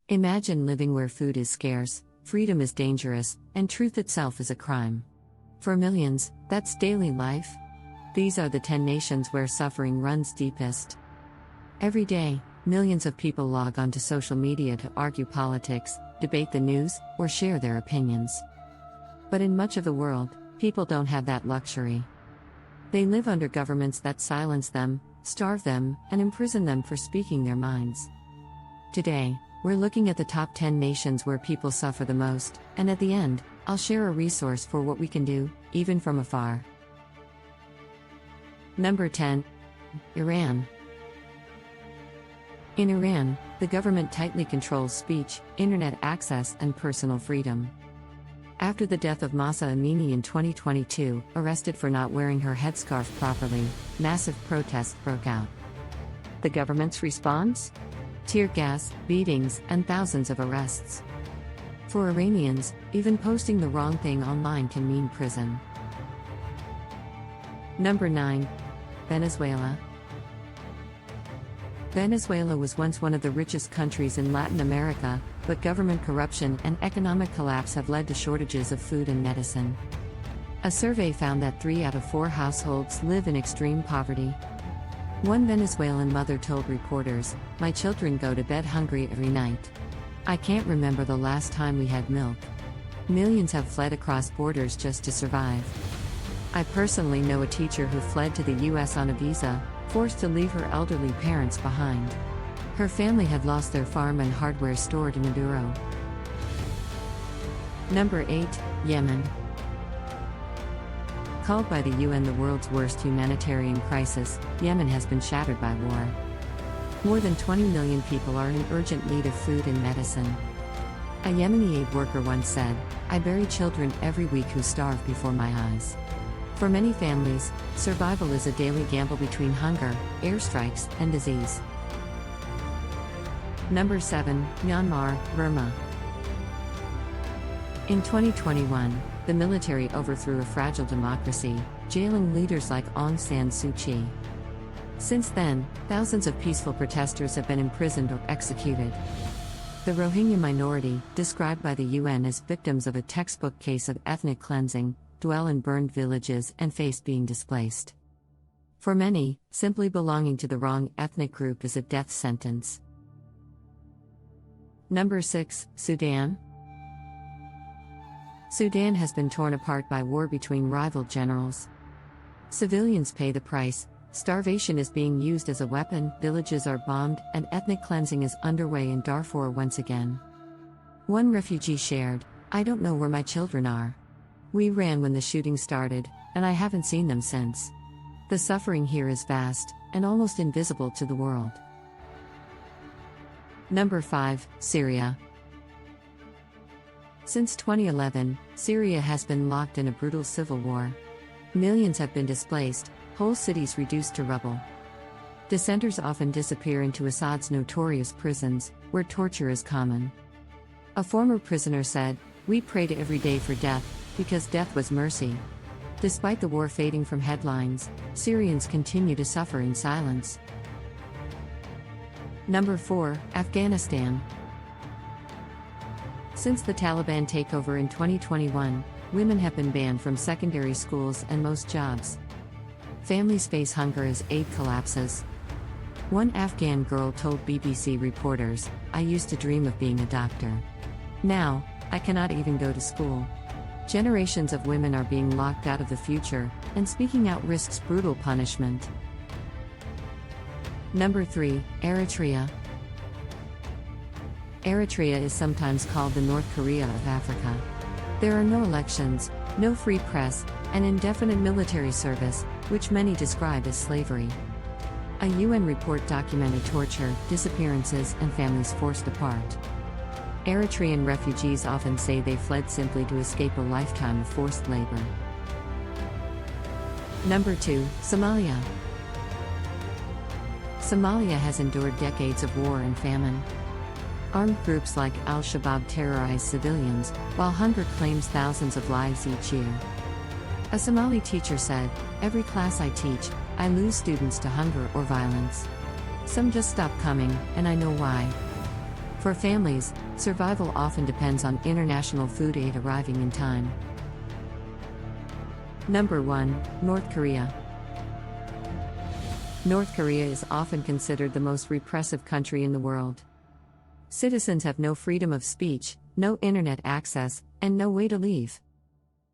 Imagine living where food is scarce, freedom is dangerous, and truth itself is a crime. For millions, that's daily life. These are the 10 nations where suffering runs deepest. Every day, millions of people log onto social media to argue politics, debate the news, or share their opinions. But in much of the world, people don't have that luxury. They live under governments that silence them, starve them, and imprison them for speaking their minds. Today, we're looking at the top 10 nations where people suffer the most, and at the end, I'll share a resource for what we can do, even from afar. Number 10. Iran. In Iran, the government tightly controls speech, internet access, and personal freedom. After the death of Mahsa Amini in 2022, arrested for not wearing her headscarf properly, massive protests broke out. The government's response? Tear gas, beatings, and thousands of arrests. For Iranians, even posting the wrong thing online can mean prison. Number 9. Venezuela. Venezuela was once one of the richest countries in Latin America, but government corruption and economic collapse have led to shortages of food and medicine. A survey found that 3 out of 4 households live in extreme poverty. One Venezuelan mother told reporters, "My children go to bed hungry every night. I can't remember the last time we had milk." Millions have fled across borders just to survive. I personally know a teacher who fled to the US on a visa, forced to leave her elderly parents behind. Her family had lost their farm and hardware stored in a bureau. Number 8. Yemen. Called by the UN the world's worst humanitarian crisis, Yemen has been shattered by war. More than 20 million people are in urgent need of food and medicine. A Yemeni aid worker once said, "I bury children every week who starve before my eyes." For many families, survival is a daily gamble between hunger, airstrikes, and disease. Number 7. Myanmar, Burma. In 2021, the military overthrew a fragile democracy, jailing leaders like Aung San Suu Kyi. Since then, thousands of peaceful protesters have been imprisoned or executed. The Rohingya minority, described by the UN as victims of a textbook case of ethnic cleansing, dwell in burned villages and face being displaced. For many, simply belonging to the wrong ethnic group is a death sentence. Number 6. Sudan. Sudan has been torn apart by war between rival generals. Civilians pay the price, starvation is being used as a weapon, villages are bombed, and ethnic cleansing is underway in Darfur once again. One refugee shared, "I don't know where my children are. We ran when the shooting started, and I haven't seen them since." The suffering here is vast, and almost invisible to the world. Number 5. Syria. Since 2011, Syria has been locked in a brutal civil war. Millions have been displaced, whole cities reduced to rubble. Dissenters often disappear into Assad's notorious prisons, where torture is common. A former prisoner said, "We prayed every day for death, because death was mercy." Despite the war fading from headlines, Syrians continue to suffer in silence. Number 4. Afghanistan. Since the Taliban takeover in 2021, women have been banned from secondary schools and most jobs. Families face hunger as aid collapses. One Afghan girl told BBC reporters, "I used to dream of being a doctor. Now, I cannot even go to school." Generations of women are being locked out of the future, and speaking out risks brutal punishment. Number 3. Eritrea. Eritrea is sometimes called the North Korea of Africa. There are no elections, no free press, and indefinite military service, which many describe as slavery. A UN report documented torture, disappearances, and families forced apart. Eritrean refugees often say they fled simply to escape a lifetime of forced labor. Number 2. Somalia. Somalia has endured decades of war and famine. Armed groups like Al-Shabaab terrorize civilians, while hunger claims thousands of lives each year. A Somali teacher said, "Every class I teach, I lose students to hunger or violence. Some just stop coming, and I know why." For families, survival often depends on international food aid arriving in time. Number 1. North Korea. North Korea is often considered the most repressive country in the world. Citizens have no freedom of speech, no internet access, and no way to leave.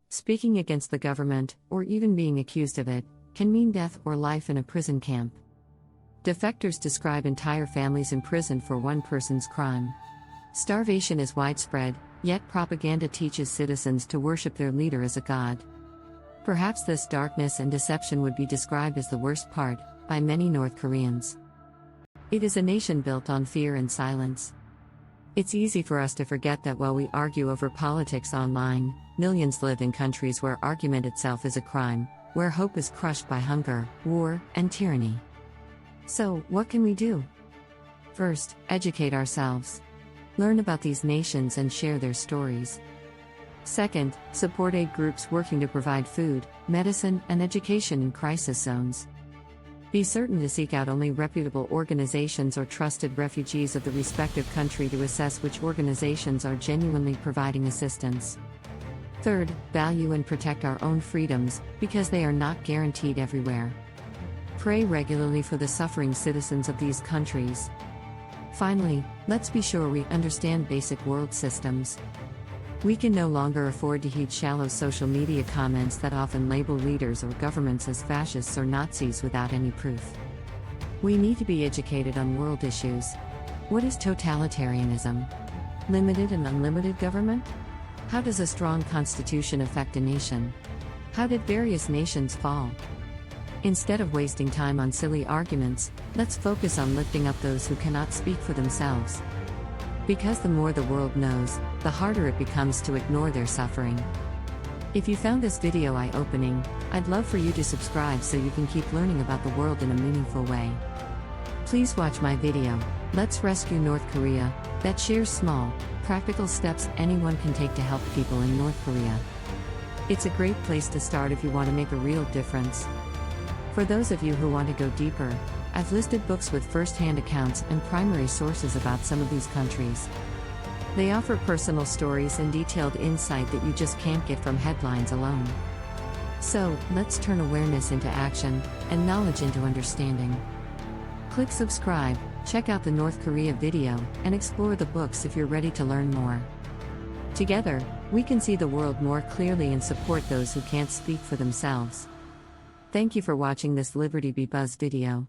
Speaking against the government, or even being accused of it, can mean death or life in a prison camp. Defectors describe entire families imprisoned for one person's crime. Starvation is widespread, yet propaganda teaches citizens to worship their leader as a god. Perhaps this darkness and deception would be described as the worst part, by many North Koreans. It is a nation built on fear and silence. It's easy for us to forget that while we argue over politics online, millions live in countries where argument itself is a crime, where hope is crushed by hunger, war, and tyranny. So, what can we do? First, educate ourselves. Learn about these nations and share their stories. Second, support aid groups working to provide food, medicine, and education in crisis zones. Be certain to seek out only reputable organizations or trusted refugees of the respective country to assess which organizations are genuinely providing assistance. Third, value and protect our own freedoms, because they are not guaranteed everywhere. Pray regularly for the suffering citizens of these countries. Finally, let's be sure we understand basic world systems. We can no longer afford to heed shallow social media comments that often label leaders or governments as fascists or Nazis without any proof. We need to be educated on world issues. What is totalitarianism? Limited and unlimited government? How does a strong constitution affect a nation? How did various nations fall? Instead of wasting time on silly arguments, let's focus on lifting up those who cannot speak for themselves. Because the more the world knows, the harder it becomes to ignore their suffering. If you found this video eye-opening, I'd love for you to subscribe so you can keep learning about the world in a meaningful way. Please watch my video, Let's Rescue North Korea, that shares small, practical steps anyone can take to help people in North Korea. It's a great place to start if you want to make a real difference. For those of you who want to go deeper, I've listed books with first-hand accounts and primary sources about some of these countries. They offer personal stories and detailed insight that you just can't get from headlines alone. So, let's turn awareness into action, and knowledge into understanding. Click subscribe, check out the North Korea video, and explore the books if you're ready to learn more. Together, we can see the world more clearly and support those who can't speak for themselves. Thank you for watching this Liberty Be Buzz video.